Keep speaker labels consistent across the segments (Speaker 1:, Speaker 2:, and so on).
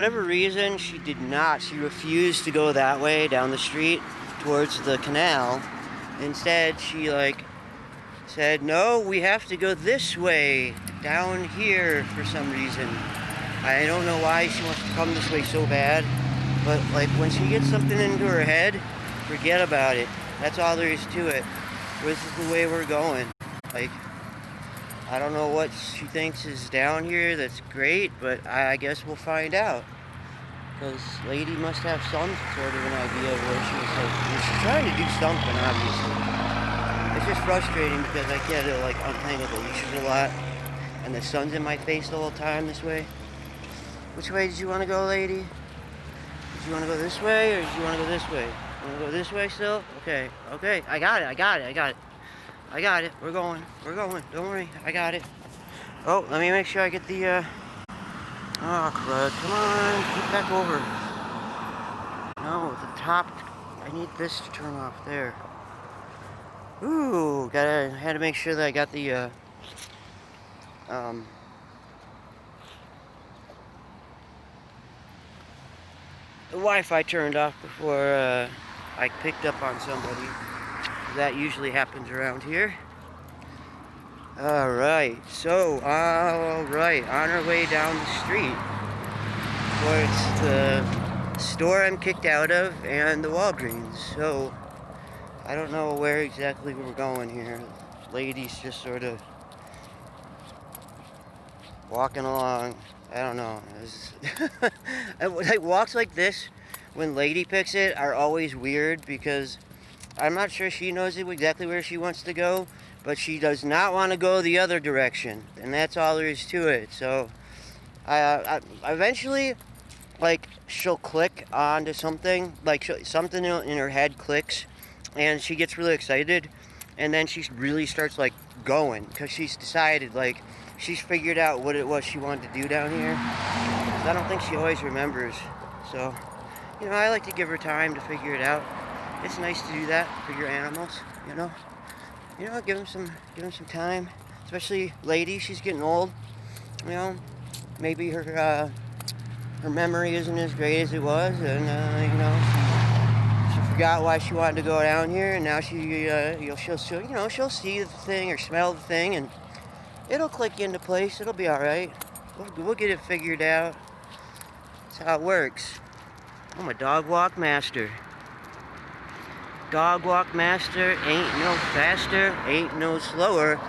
Speaker 1: Whatever reason, she did not. She refused to go that way down the street towards the canal. Instead, she said, "No, we have to go this way down here for some reason." I don't know why she wants to come this way so bad, but when she gets something into her head, forget about it. That's all there is to it. This is the way we're going. Like, I don't know what she thinks is down here that's great, but I guess we'll find out. Because lady must have some sort of an idea of where she's trying to do something, obviously. It's just frustrating because I get to untangle the leashes a lot, and the sun's in my face the whole time this way. Which way did you want to go, lady? Did you want to go this way, or did you want to go this way? You want to go this way still? Okay, I got it. We're going. Don't worry, I got it. Oh, let me make sure I get the, oh, crud. Come on, get back over. No, the top, I need this to turn off there. Ooh, had to make sure that I got the, the Wi-Fi turned off before, I picked up on somebody. That usually happens around here. Alright, on our way down the street towards the store I'm kicked out of and the Walgreens. So, I don't know where exactly we're going here. Lady's just sort of walking along. I don't know. Walks like this, when lady picks it, are always weird because I'm not sure she knows exactly where she wants to go, but she does not want to go the other direction, and that's all there is to it. So, I eventually, she'll click onto something, something in her head clicks, and she gets really excited, and then she really starts, going, because she's decided, she's figured out what it was she wanted to do down here. 'Cause I don't think she always remembers. So, I like to give her time to figure it out. It's nice to do that for your animals, give them some time, especially lady. She's getting old, maybe her memory isn't as great as it was, and she forgot why she wanted to go down here, and now she'll see the thing or smell the thing, and it'll click into place. It'll be all right. We'll get it figured out. That's how it works. I'm a dog walk master. Dog walk master, ain't no faster, ain't no slower.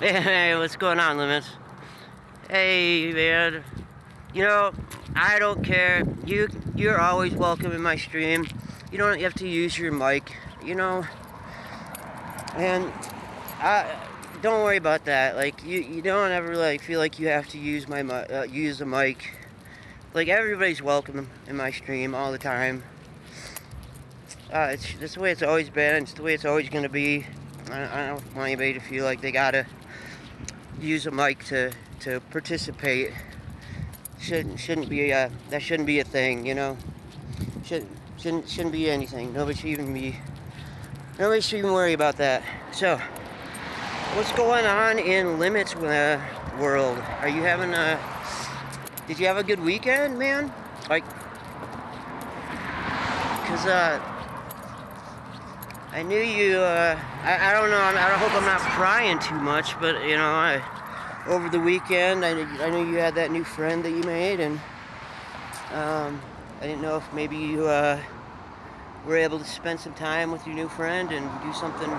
Speaker 1: Hey, what's going on, Limits? Hey, man. I don't care. You're always welcome in my stream. You don't have to use your mic, And don't worry about that. You don't ever feel like you have to use use a mic. Everybody's welcome in my stream all the time. It's the way it's always been. It's the way it's always going to be. I don't want anybody to feel like they gotta use a mic to participate. Shouldn't be that shouldn't be a thing, Shouldn't be anything. Nobody should even worry about that. So, what's going on in Limits world? Are you having did you have a good weekend, man? Cause I knew you. I don't know. I hope I'm not prying too much, but over the weekend, I knew you had that new friend that you made, and I didn't know if maybe you were able to spend some time with your new friend and do something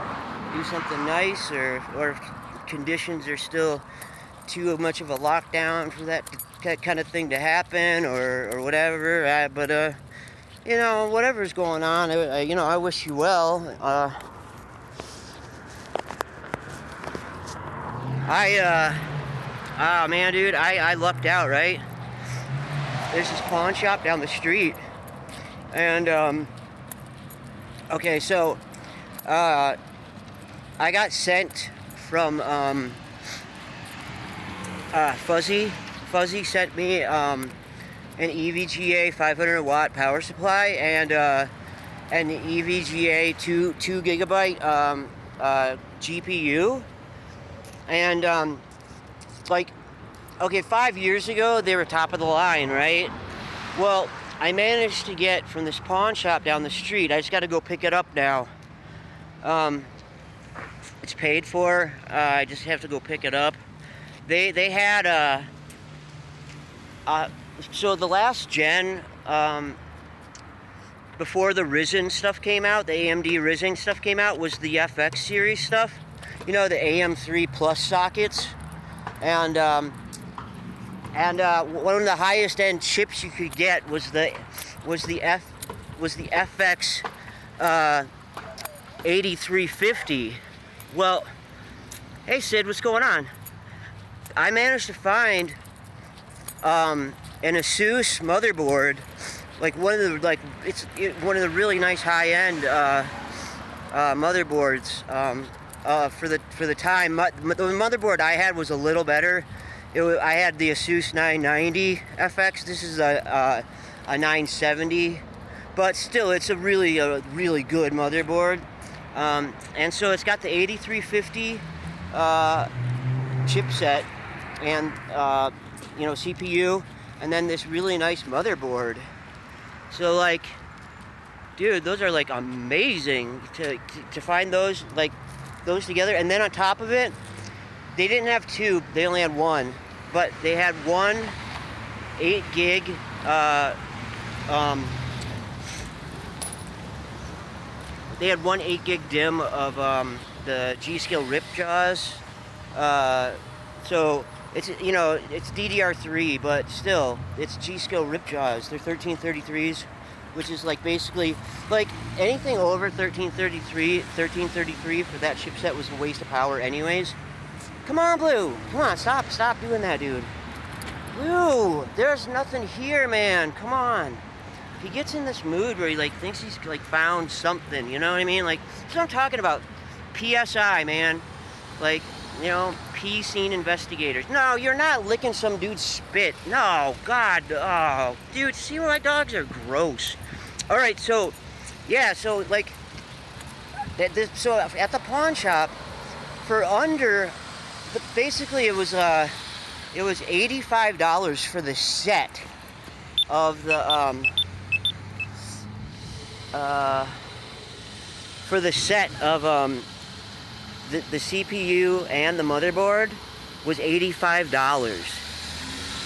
Speaker 1: nice, or if conditions are still too much of a lockdown for that kind of thing to happen, or whatever. But whatever's going on, I wish you well. Man, dude, I lucked out, right? There's this pawn shop down the street, and okay, so I got sent from Fuzzy. Fuzzy sent me an EVGA 500 watt power supply and an EVGA 2 gigabyte GPU, and Okay, 5 years ago, they were top of the line, right? Well, I managed to get from this pawn shop down the street. I just got to go pick it up now. It's paid for. I just have to go pick it up. They had so the last gen, before the Ryzen stuff came out, the AMD Ryzen stuff came out, was the FX series stuff. You know, the AM3 Plus sockets, and one of the highest end chips you could get was the FX 8350. Well, hey Sid, what's going on? I managed to find an ASUS motherboard, like one of the really nice high end motherboards for the time. The motherboard I had was a little better. I had the ASUS 990 FX. This is a 970, but still, it's a really good motherboard. And so it's got the 8350 chipset and CPU, and then this really nice motherboard. So like, dude, those are like amazing to find those together. And then on top of it, they didn't have two, they only had one, but they had one 8 gig they had one 8 gig DIMM of the G.Skill Ripjaws. So it's it's DDR3, but still it's G.Skill Ripjaws. They're 1333s, which is like basically like anything over 1333 for that chipset was a waste of power anyways. Come on, Blue. Come on, stop doing that, dude. Blue, there's nothing here, man. Come on. He gets in this mood where he like thinks he's like found something, you know what I mean? Like, that's what I'm talking about. PSI, man. Like, P scene investigators. No, you're not licking some dude's spit. No, God. Oh, dude, see, my dogs are gross. All right, so yeah, so like so at the pawn shop for under, basically it was $85 for the set of the the CPU and the motherboard was $85.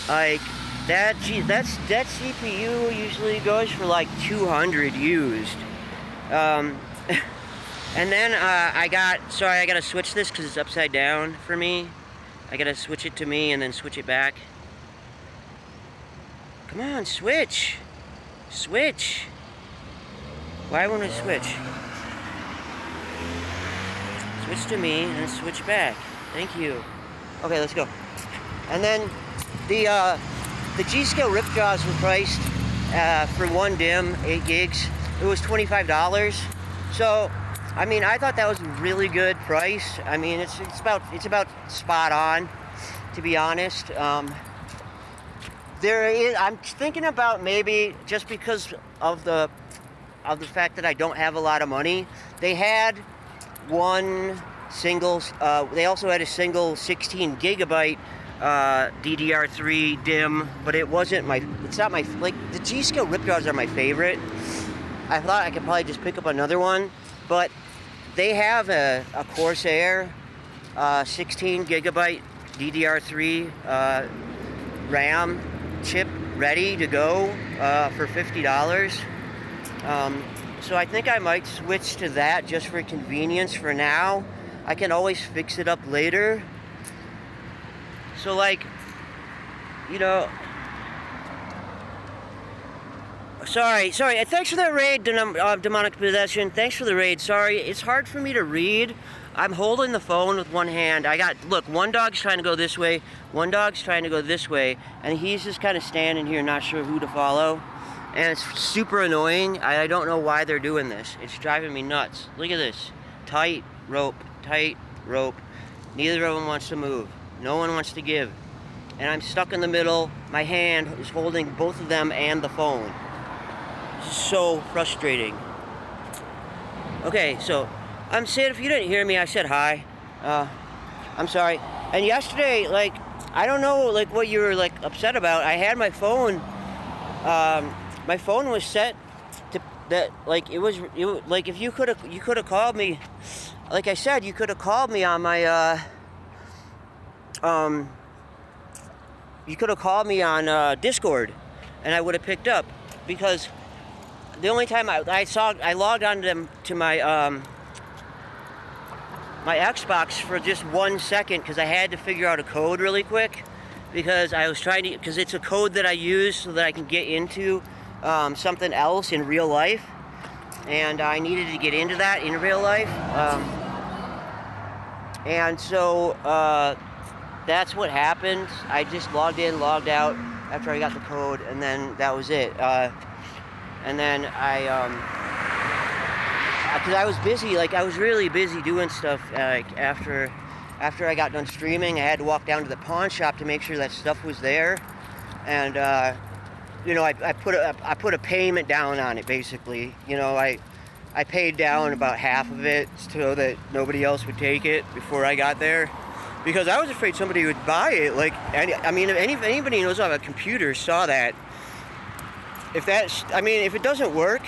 Speaker 1: Like that CPU usually goes for like $200 used. And then I gotta switch this because it's upside down for me. I gotta switch it to me and then switch it back. Come on, switch. Switch. Why won't it switch? Switch to me and then switch back. Thank you. Okay, let's go. And then the G.Skill Ripjaws were priced for one DIMM, 8 gigs. It was $25. So, I mean, I thought that was a really good price. I mean, it's about spot on, to be honest. I'm thinking about maybe just because of the fact that I don't have a lot of money. They had one single. They also had a single 16 gigabyte DDR3 DIMM, but it's not my, like, the G.Skill Ripjaws are my favorite. I thought I could probably just pick up another one, but they have a Corsair 16 gigabyte DDR3 RAM chip ready to go for $50. So I think I might switch to that just for convenience for now. I can always fix it up later. So, like, Sorry. Thanks for that raid, Demonic Possession. Thanks for the raid. Sorry, it's hard for me to read. I'm holding the phone with one hand. Look, one dog's trying to go this way, one dog's trying to go this way, and he's just kind of standing here not sure who to follow. And it's super annoying. I don't know why they're doing this. It's driving me nuts. Look at this. Tight rope. Neither of them wants to move. No one wants to give. And I'm stuck in the middle. My hand is holding both of them and the phone. This is so frustrating. Okay, so Sid, if you didn't hear me, I said hi. I'm sorry. And yesterday, like, I don't know, like, what you were, like, upset about. I had my phone. My phone was set to that, like, it was like, if you could have called me. Like I said, you could have called me on my you could have called me on Discord, and I would have picked up, because the only time I logged on to my my Xbox for just 1 second, because I had to figure out a code really quick, because I was trying to, because it's a code that I use so that I can get into something else in real life, and I needed to get into that in real life, and so that's what happened. I just logged in, logged out after I got the code, and then that was it. And then because I was busy, like, I was really busy doing stuff. Like, after I got done streaming, I had to walk down to the pawn shop to make sure that stuff was there, and you know, I put a payment down on it, basically. You know, I paid down about half of it so that nobody else would take it before I got there, because I was afraid somebody would buy it. Like, I mean, if anybody knows about a computer saw that. If it doesn't work,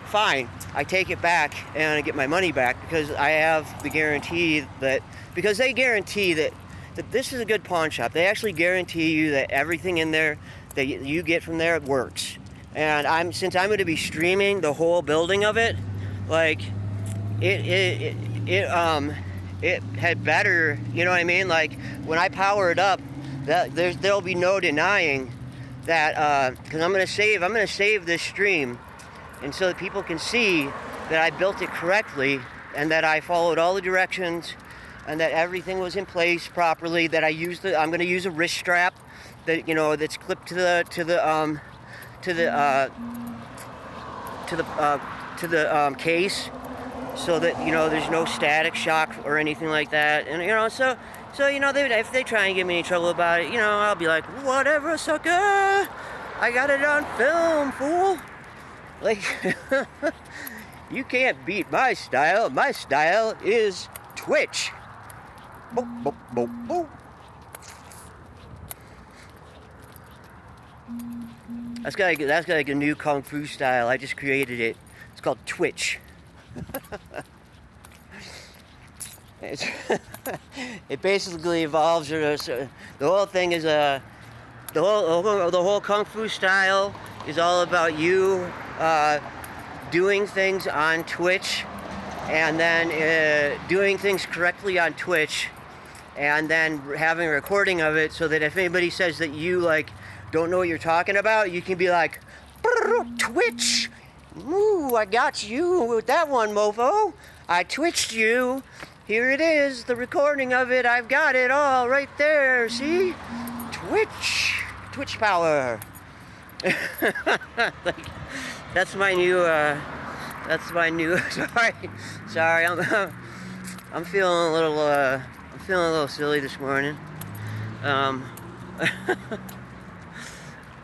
Speaker 1: fine. I take it back and I get my money back, because I have the guarantee that, because they guarantee that this is a good pawn shop. They actually guarantee you that everything in there that you get from there works. And since I'm going to be streaming the whole building of it, like, it had better, you know what I mean? Like, when I power it up, there'll be no denying that, because I'm gonna save this stream, and so that people can see that I built it correctly, and that I followed all the directions, and that everything was in place properly. That I'm gonna use a wrist strap that, you know, that's clipped to the case, so that, you know, there's no static shock or anything like that. And, you know, so you know, if they try and give me any trouble about it, you know, I'll be like, whatever, sucker, I got it on film, fool. Like, you can't beat my style. My style is Twitch. Boop, boop, boop, boop. That's got like a new kung fu style. I just created it. It's called Twitch. It basically evolves. The whole thing is the whole kung fu style is all about you doing things on Twitch, and then doing things correctly on Twitch, and then having a recording of it, so that if anybody says that you, like, don't know what you're talking about, you can be like, Twitch, ooh, I got you with that one, mofo. I twitched you. Here it is, the recording of it. I've got it all right there. See? Twitch power. Like, that's my new. Sorry. I'm feeling a little silly this morning.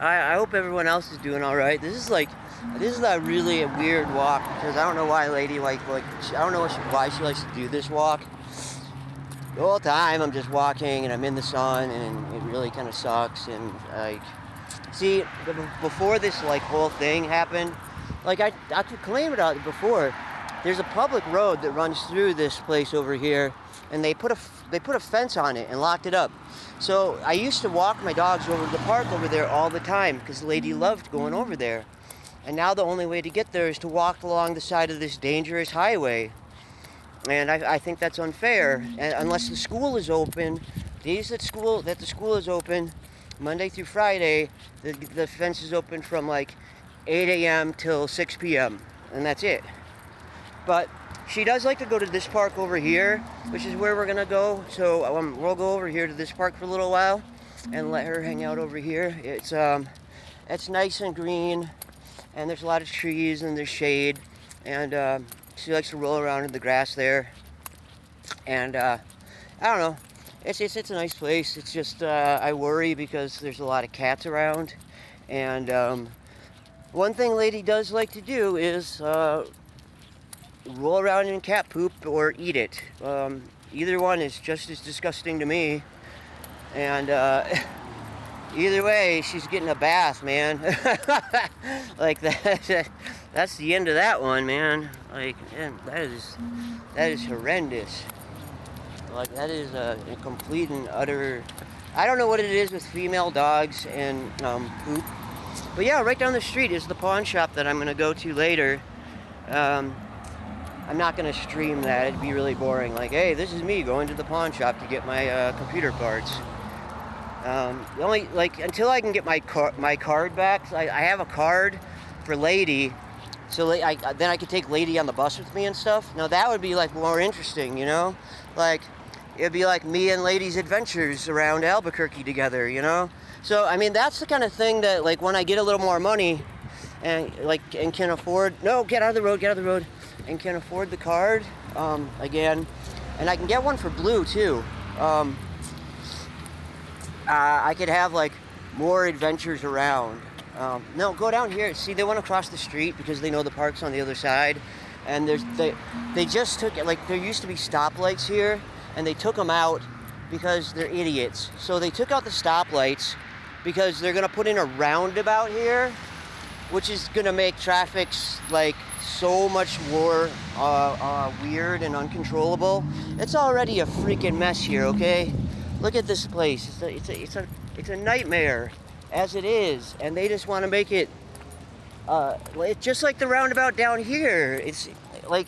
Speaker 1: I hope everyone else is doing all right. This is a really weird walk, because I don't know why lady I don't know why she likes to do this walk. The whole time I'm just walking and I'm in the sun, and it really kind of sucks. And, like, see, before this, like, whole thing happened, like, I complained about it before. There's a public road that runs through this place over here, and they put a fence on it and locked it up. So I used to walk my dogs over to the park over there all the time, because the lady loved going over there. And now the only way to get there is to walk along the side of this dangerous highway. And I think that's unfair. And unless the school is open, days that the school is open, Monday through Friday, the fence is open from like 8 a.m. till 6 p.m. and that's it. But she does like to go to this park over here, which is where we're gonna go. So we'll go over here to this park for a little while and let her hang out over here. It's nice and green, and there's a lot of trees and there's shade, and she likes to roll around in the grass there. And I don't know, it's a nice place. It's just I worry because there's a lot of cats around, and one thing lady does like to do is roll around in cat poop or eat it. Either one is just as disgusting to me. And either way, she's getting a bath, man. Like that's the end of that one, man. Like, man, that is horrendous. Like, that is a complete and utter. I don't know what it is with female dogs and poop. But yeah, right down the street is the pawn shop that I'm gonna go to later. I'm not gonna stream that. It'd be really boring. Like, hey, this is me going to the pawn shop to get my computer parts. The only, like, until I can get my card back. I have a card for Lady, so then I could take Lady on the bus with me and stuff. Now that would be like more interesting, you know? Like, it'd be like me and Lady's adventures around Albuquerque together, you know? So I mean, that's the kind of thing that, like, when I get a little more money and can afford, no, get out of the road, and can afford the card again, and I can get one for Blue too. I could have like more adventures around. No, go down here. See, they want to cross the street because they know the park's on the other side, and they just took it. Like, there used to be stoplights here, and they took them out because they're idiots. So they took out the stoplights because they're gonna put in a roundabout here, which is gonna make traffic like so much more weird and uncontrollable. It's already a freaking mess here, okay? Look at this place. It's a nightmare as it is, and they just want to make it just like the roundabout down here. It's like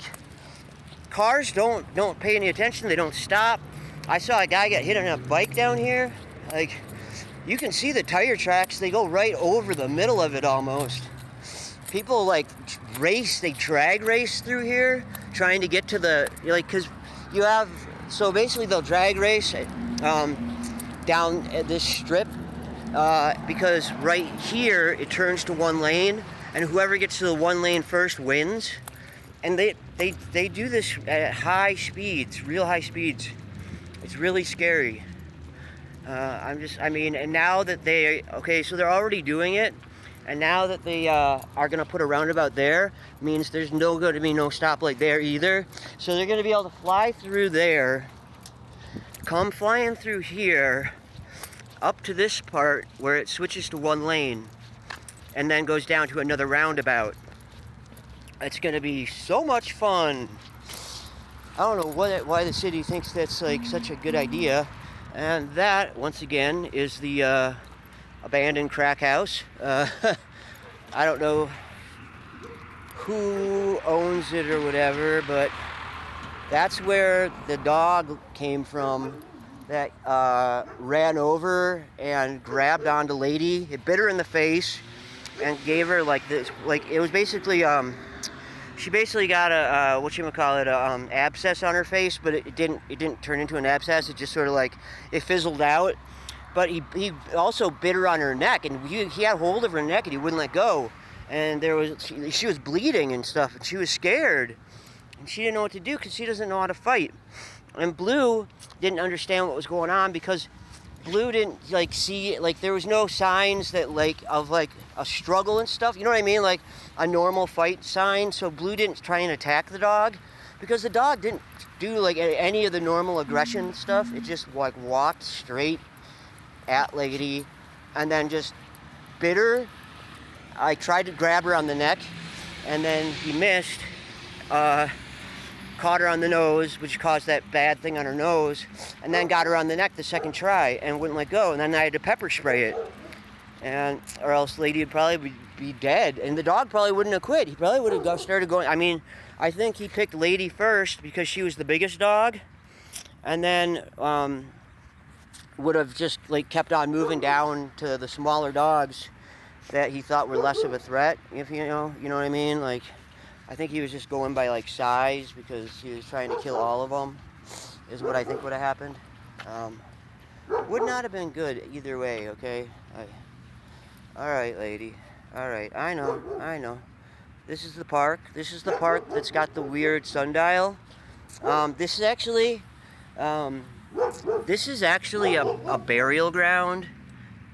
Speaker 1: cars don't pay any attention. They don't stop. I saw a guy get hit on a bike down here. Like, you can see the tire tracks. They go right over the middle of it almost. People like they drag race through here, trying to get to the, like, because you have, so basically they'll drag race down this strip because right here it turns to one lane, and whoever gets to the one lane first wins. And they do this at high speeds, real high speeds. It's really scary. And now that so they're already doing it, and now that they are going to put a roundabout there, means there's going to be no stoplight there either. So they're going to be able to fly through there, come flying through here, up to this part where it switches to one lane, and then goes down to another roundabout. It's going to be so much fun. I don't know why the city thinks that's like such a good idea. And that, once again, is the abandoned crack house. I don't know who owns it or whatever, but that's where the dog came from that ran over and grabbed onto Lady. It bit her in the face and gave her like this, like, it was basically she basically got a abscess on her face, but it didn't turn into an abscess. It just sort of like, it fizzled out. But he also bit her on her neck, and he had hold of her neck and he wouldn't let go. And she was bleeding and stuff, and she was scared, and she didn't know what to do because she doesn't know how to fight. And Blue didn't understand what was going on because Blue didn't see, there was no signs that of a struggle and stuff. You know what I mean? Like a normal fight sign. So Blue didn't try and attack the dog because the dog didn't do any of the normal aggression stuff. It just walked straight at Lady and then just bit her. I tried to grab her on the neck, and then he missed. Caught her on the nose, which caused that bad thing on her nose, and then got her on the neck the second try and wouldn't let go. And then I had to pepper spray it, or else Lady would probably be dead, and the dog probably wouldn't have quit. He probably would have started going. I mean, I think he picked Lady first because she was the biggest dog, and then would have just kept on moving down to the smaller dogs that he thought were less of a threat. If you know what I mean, I think he was just going by size because he was trying to kill all of them, is what I think would have happened. Would not have been good either way, okay? All right, Lady. All right, I know. This is the park. This is the park that's got the weird sundial. This is actually a burial ground.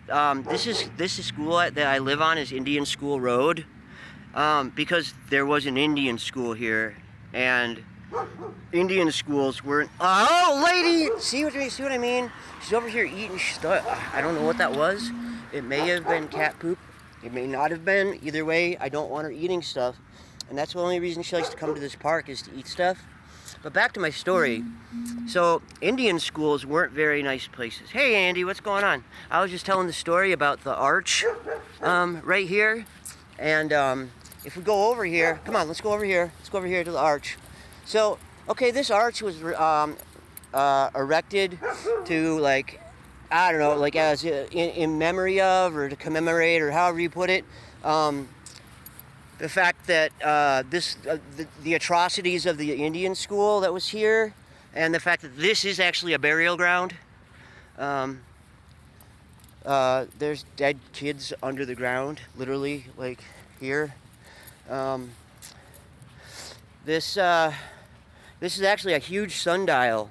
Speaker 1: This school that I live on is Indian School Road. Because there was an Indian school here, and Indian schools weren't. Oh, lady! See what I mean? She's over here eating stuff. I don't know what that was. It may have been cat poop. It may not have been. Either way, I don't want her eating stuff. And that's the only reason she likes to come to this park, is to eat stuff. But back to my story. So, Indian schools weren't very nice places. Hey, Andy, what's going on? I was just telling the story about the arch right here. And if we go over here, come on, let's go over here. Let's go over here to the arch. So, okay, this arch was erected to, like, I don't know, like as in memory of, or to commemorate, or however you put it, the fact that the atrocities of the Indian school that was here, and the fact that this is actually a burial ground. There's dead kids under the ground, literally, like here. This is actually a huge sundial,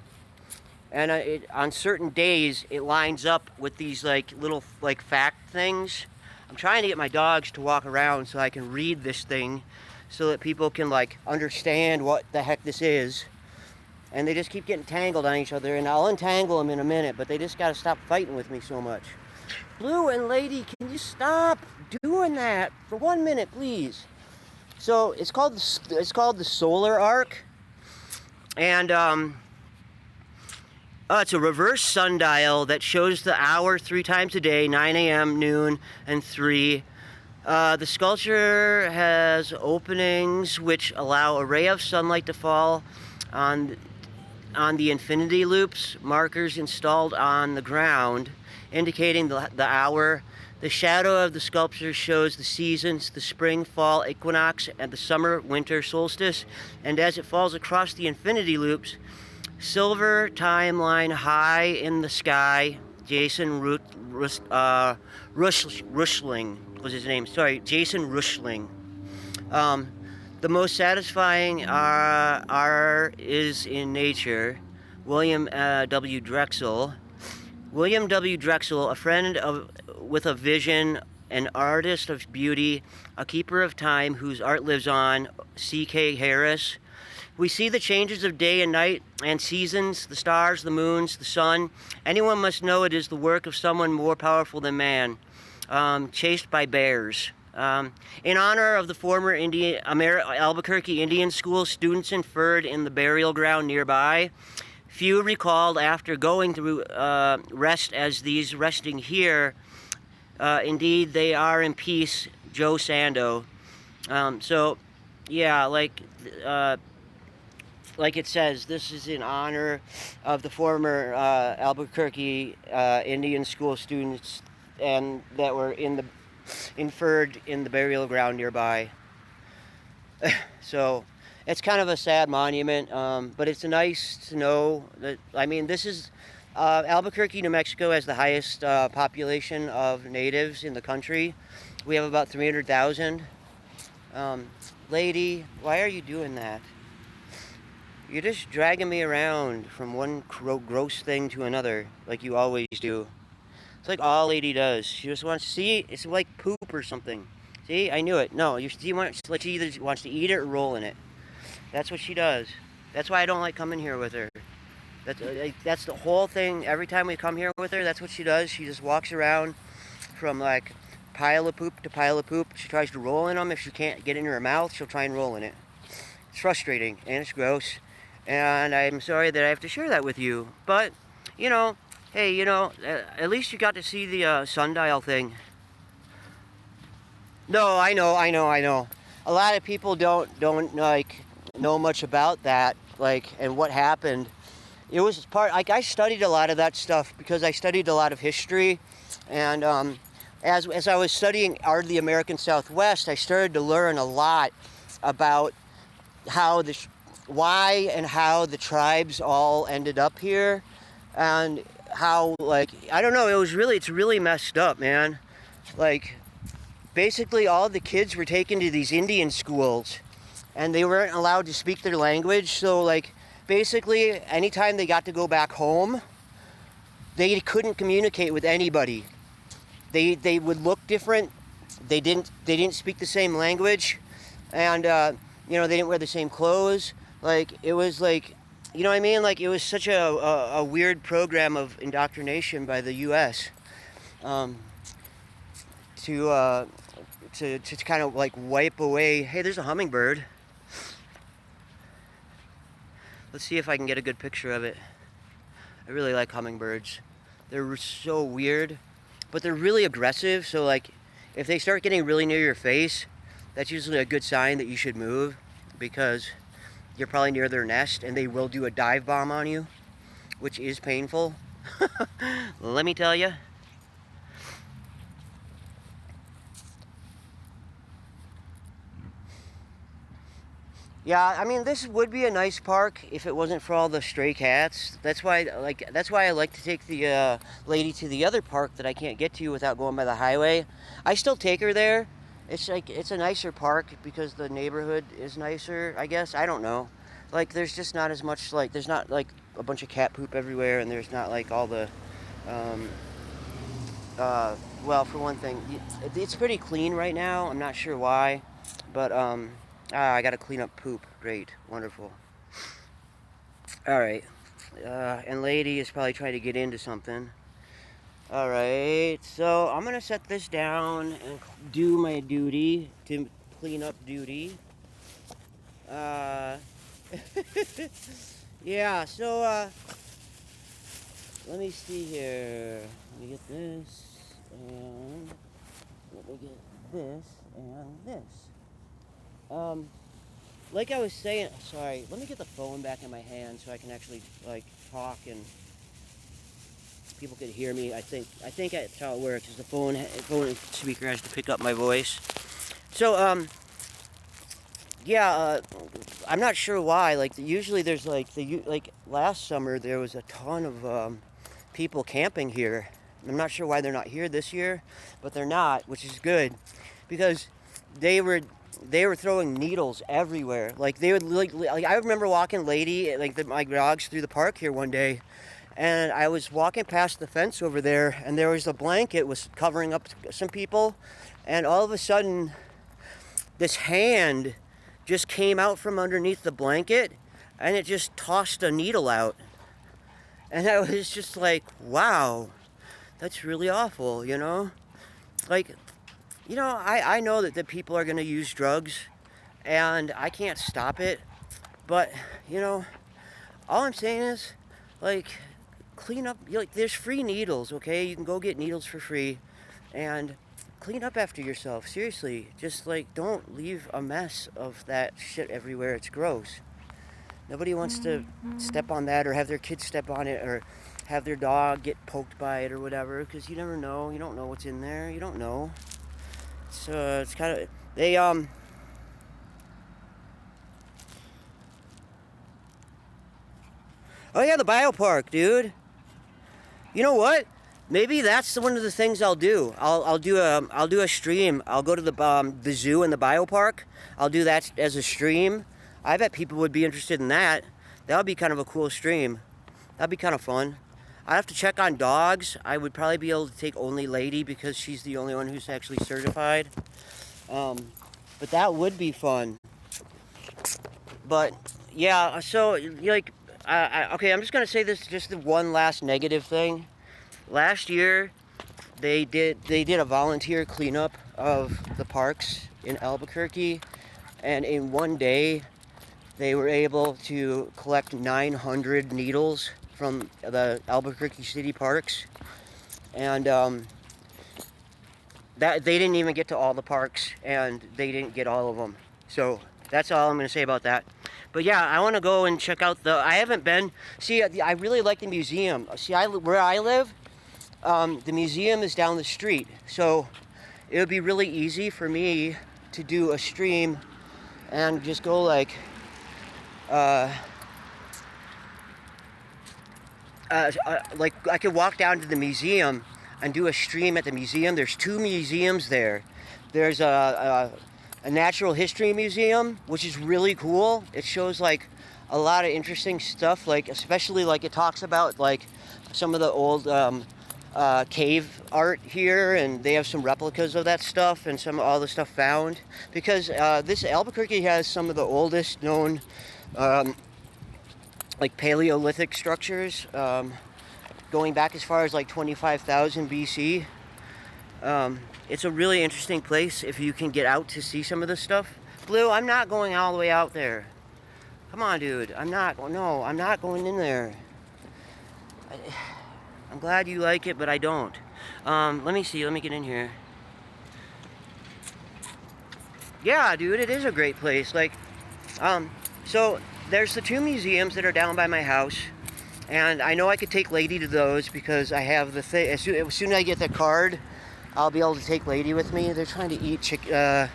Speaker 1: and on certain days it lines up with these like little like fact things. I'm trying to get my dogs to walk around so I can read this thing, so that people can like understand what the heck this is. And they just keep getting tangled on each other, and I'll untangle them in a minute, but they just got to stop fighting with me so much. Blue and Lady, can you stop doing that for 1 minute, please? So it's called the Solar Arc, and it's a reverse sundial that shows the hour 3 times a day, 9 a.m., noon, and 3. The sculpture has openings which allow a ray of sunlight to fall on the infinity loops, markers installed on the ground, indicating the hour. The shadow of the sculpture shows the seasons, the spring, fall equinox, and the summer, winter solstice. And as it falls across the infinity loops, silver timeline high in the sky. Jason Rushling was his name. Sorry, Jason Rushling. The most satisfying is in nature. William W. Drexel. William W. Drexel, a friend with a vision, an artist of beauty, a keeper of time whose art lives on. C.K. Harris. We see the changes of day and night and seasons, the stars, the moons, the sun. Anyone must know it is the work of someone more powerful than man, chased by bears. In honor of the former Albuquerque Indian School, students inferred in the burial ground nearby. Few recalled after going through rest as these resting here. Indeed, they are in peace, Joe Sando. So, yeah, like it says, this is in honor of the former Albuquerque Indian School students, and that were inferred in the burial ground nearby. So it's kind of a sad monument, but it's nice to know that, I mean, this is Albuquerque, New Mexico has the highest population of natives in the country. We have about 300,000. Lady, why are you doing that? You're just dragging me around from one gross thing to another, like you always do. It's like all Lady does. She just wants to see, it's like poop or something. See, I knew it. No, she either wants to eat it or roll in it. That's what she does. That's why I don't like coming here with her. That's the whole thing. Every time we come here with her, that's what she does. She just walks around from like pile of poop to pile of poop. She tries to roll in them. If she can't get it in her mouth, she'll try and roll in it. It's frustrating and it's gross. And I'm sorry that I have to share that with you. But, you know, hey, you know, at least you got to see the sundial thing. No, I know. A lot of people don't like know much about that, like, and what happened. It was like, I studied a lot of that stuff because I studied a lot of history, and as I was studying art of the American Southwest, I started to learn a lot about how why and how the tribes all ended up here, and how, like, I don't know, it's really messed up, man. Like, basically all the kids were taken to these Indian schools, and they weren't allowed to speak their language, so, like, basically anytime they got to go back home, they couldn't communicate with anybody. They would look different, they didn't speak the same language, and, you know, they didn't wear the same clothes. Like, it was like, you know what I mean? Like, it was such a weird program of indoctrination by the U.S. Um, to, uh, to kind of like wipe away. Hey, there's a hummingbird. Let's see if I can get a good picture of it. I really like hummingbirds. They're so weird, but they're really aggressive. So like, if they start getting really near your face, that's usually a good sign that you should move, because you're probably near their nest and they will do a dive bomb on you, which is painful. Let me tell you. Yeah, I mean, this would be a nice park if it wasn't for all the stray cats. That's why I like to take the lady to the other park that I can't get to without going by the highway. I still take her there. It's like, it's a nicer park because the neighborhood is nicer, I guess. I don't know. Like, there's just not as much, like, there's not like a bunch of cat poop everywhere, and there's not like all the um, well, for one thing, it's pretty clean right now. I'm not sure why, but I gotta clean up poop. Great, wonderful. All right, and lady is probably trying to get into something. All right, so I'm gonna set this down and do my duty, to clean up duty. Yeah, so let me see here. Let me get this, and let me get this, and this. Like I was saying, sorry, let me get the phone back in my hand so I can actually, like, talk and people can hear me. I think that's how it works, is the phone speaker has to pick up my voice. So, yeah, I'm not sure why. Like, usually there's like last summer there was a ton of people camping here. I'm not sure why they're not here this year, but they're not, which is good, because they were throwing needles everywhere. Like, they would like I remember walking lady, like, my dogs through the park here one day, and I was walking past the fence over there, and there was a blanket was covering up some people, and all of a sudden this hand just came out from underneath the blanket, and it just tossed a needle out. And I was just like, wow, that's really awful, you know? Like, you know, I know that people are going to use drugs, and I can't stop it. But, you know, all I'm saying is, like, clean up. Like, there's free needles, okay? You can go get needles for free, and clean up after yourself. Seriously, just, like, don't leave a mess of that shit everywhere. It's gross. Nobody wants to step on that, or have their kids step on it, or have their dog get poked by it or whatever, because you never know. You don't know what's in there. You don't know. So it's kind of, they oh yeah, the biopark, dude. You know what? Maybe that's one of the things I'll do. I'll do a stream. I'll go to the zoo and the biopark. I'll do that as a stream. I bet people would be interested in that. That would be kind of a cool stream. That'd be kind of fun. I have to check on dogs. I would probably be able to take only Lady because she's the only one who's actually certified. But that would be fun. But yeah, so like, okay, I'm just gonna say this, just the one last negative thing. Last year, they did a volunteer cleanup of the parks in Albuquerque, and in one day, they were able to collect 900 needles from the Albuquerque city parks, and that they didn't even get to all the parks, and they didn't get all of them. So that's all I'm going to say about that. But yeah, I want to go and check out I haven't been. See, I really like the museum. See, where I live, the museum is down the street, so it would be really easy for me to do a stream and just go like. Like, I could walk down to the museum and do a stream at the museum. There's 2 museums there. There's a natural history museum, which is really cool. It shows like a lot of interesting stuff, like especially like it talks about like some of the old cave art here, and they have some replicas of that stuff and all the stuff found, because this Albuquerque has some of the oldest known like Paleolithic structures, going back as far as like 25,000 BC. It's a really interesting place if you can get out to see some of this stuff. Blue, I'm not going all the way out there. Come on, dude. I'm not going in there. I'm glad you like it, but I don't. Let me see. Let me get in here. Yeah, dude, it is a great place. Like, so there's the 2 museums that are down by my house. And I know I could take Lady to those because I have the thing. As soon as I get the card, I'll be able to take Lady with me. They're trying to eat I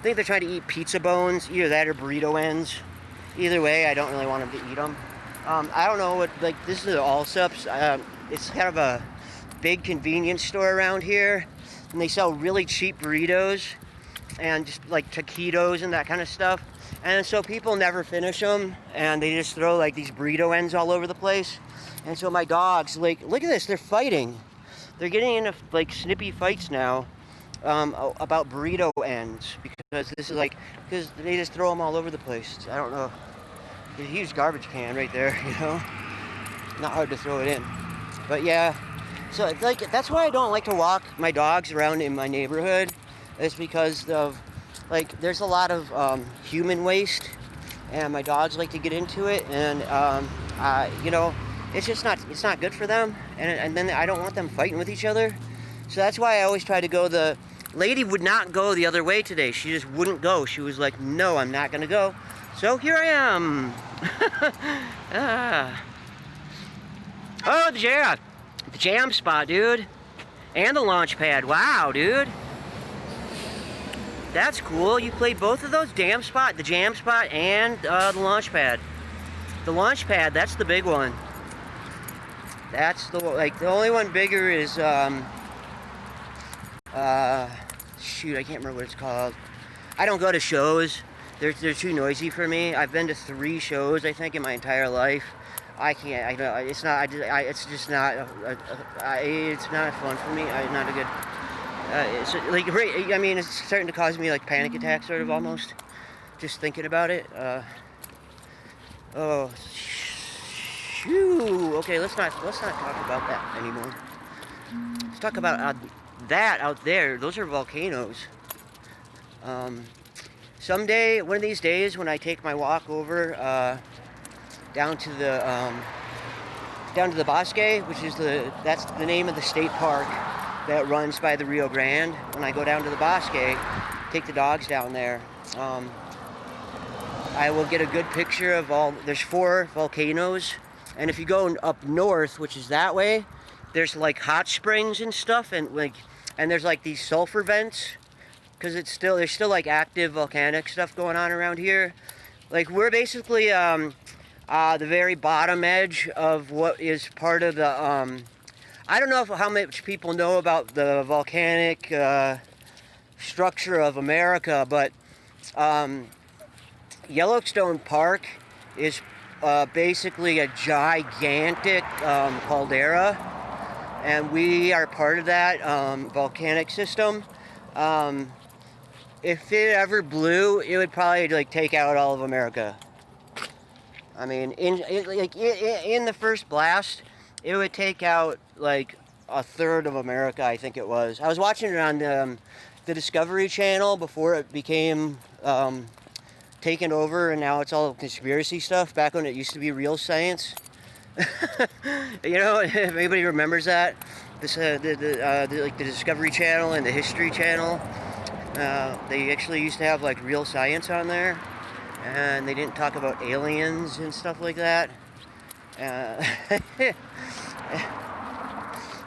Speaker 1: think they're trying to eat pizza bones, either that or burrito ends. Either way, I don't really want them to eat them. I don't know what, like, this is the Allsups. It's kind of a big convenience store around here, and they sell really cheap burritos and just like taquitos and that kind of stuff. And so people never finish them, and they just throw like these burrito ends all over the place. And so my dogs, like, look at this, they're fighting. They're getting into like snippy fights now about burrito ends because this is like, because they just throw them all over the place. I don't know. There's a huge garbage can right there, you know. Not hard to throw it in. But yeah, so like that's why I don't like to walk my dogs around in my neighborhood. It's because of, like, there's a lot of human waste, and my dogs like to get into it, and you know, it's not good for them, and then I don't want them fighting with each other. So that's why I always try to go. The Lady would not go the other way today. She just wouldn't go. She was like, no, I'm not gonna go. So here I am. Oh, the jam spot, dude, and the launch pad. Wow, dude. That's cool. You played both of those? The jam spot, and the launch pad. The launch pad, that's the big one. That's the only one bigger is shoot, I can't remember what it's called. I don't go to shows. They're too noisy for me. I've been to 3 shows, I think, in my entire life. I can't. It's not. It's just not. It's not fun for me. Not a good. It's like, I mean, it's starting to cause me like panic attacks, sort of, almost, just thinking about it. Oh, shoo. Okay, let's not talk about that anymore. Let's talk about that out there. Those are volcanoes. Someday, one of these days, when I take my walk over down to the Bosque, which is that's the name of the state park that runs by the Rio Grande. When I go down to the Bosque, take the dogs down there, I will get a good picture of there's 4 volcanoes, and if you go up north, which is that way, there's like hot springs and stuff, and there's like these sulfur vents, because there's still like active volcanic stuff going on around here. Like, we're basically the very bottom edge of what is part of the I don't know how much people know about the volcanic structure of America, but Yellowstone Park is basically a gigantic caldera, and we are part of that volcanic system. If it ever blew, it would probably like take out all of America. I mean, in the first blast, it would take out like a third of America, I think it was. I was watching it on the Discovery Channel before it became taken over, and now it's all conspiracy stuff, back when it used to be real science. You know, if anybody remembers that, the Discovery Channel and the History Channel, they actually used to have like real science on there, and they didn't talk about aliens and stuff like that.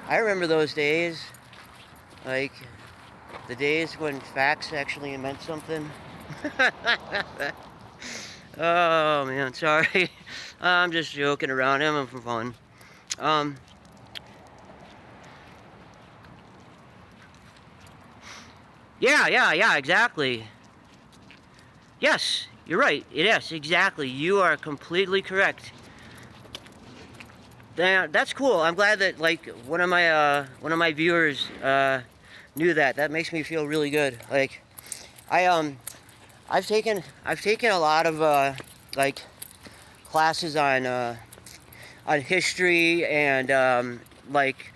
Speaker 1: I remember those days, like the days when facts actually meant something. Oh man, sorry. I'm just joking around. I'm for fun. Yeah, exactly. Yes, you're right. Yes, exactly. You are completely correct. That's cool. I'm glad that like one of my viewers knew that. That makes me feel really good. Like I've taken a lot of classes on history and like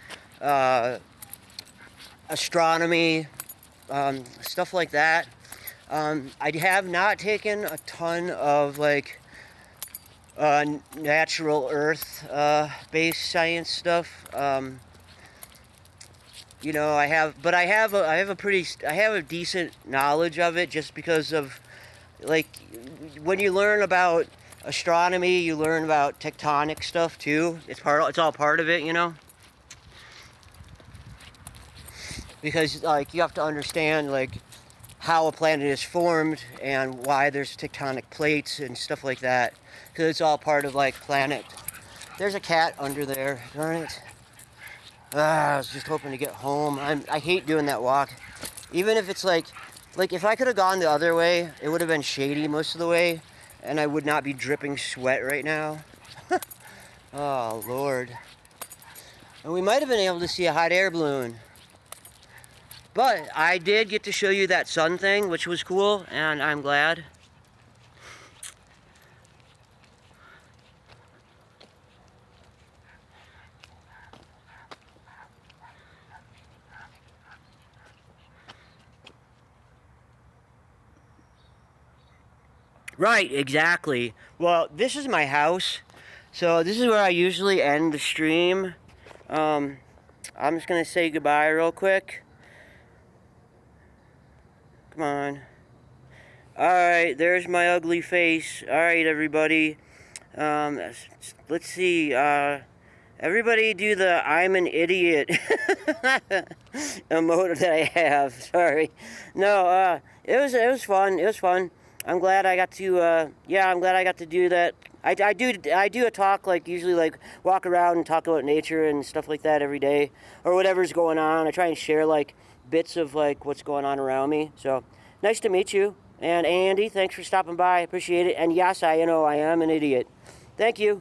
Speaker 1: astronomy, stuff like that. I have not taken a ton of like natural earth based science stuff. You know, I have a decent knowledge of it, just because of, like, when you learn about astronomy, you learn about tectonic stuff too. It's all part of it, you know. Because like you have to understand like how a planet is formed and why there's tectonic plates and stuff like that. Because it's all part of like planet. There's a cat under there, darn it. I was just hoping to get home. I hate doing that walk. Even if it's like if I could have gone the other way, it would have been shady most of the way, and I would not be dripping sweat right now. Oh, Lord. And we might have been able to see a hot air balloon. But I did get to show you that sun thing, which was cool, and I'm glad. Right, exactly. Well, this is my house, so this is where I usually end the stream. I'm just gonna say goodbye real quick. Come on. Alright, there's my ugly face. Alright, everybody. Let's see. Everybody do the I'm an idiot emote that I have. Sorry. No, it was fun. It was fun. I'm glad I got to, I'm glad I got to do that. I do a talk, like, usually, like, walk around and talk about nature and stuff like that every day, or whatever's going on. I try and share, like, bits of, like, what's going on around me. So, nice to meet you. And Andy, thanks for stopping by. I appreciate it. And yes, I know I am an idiot. Thank you.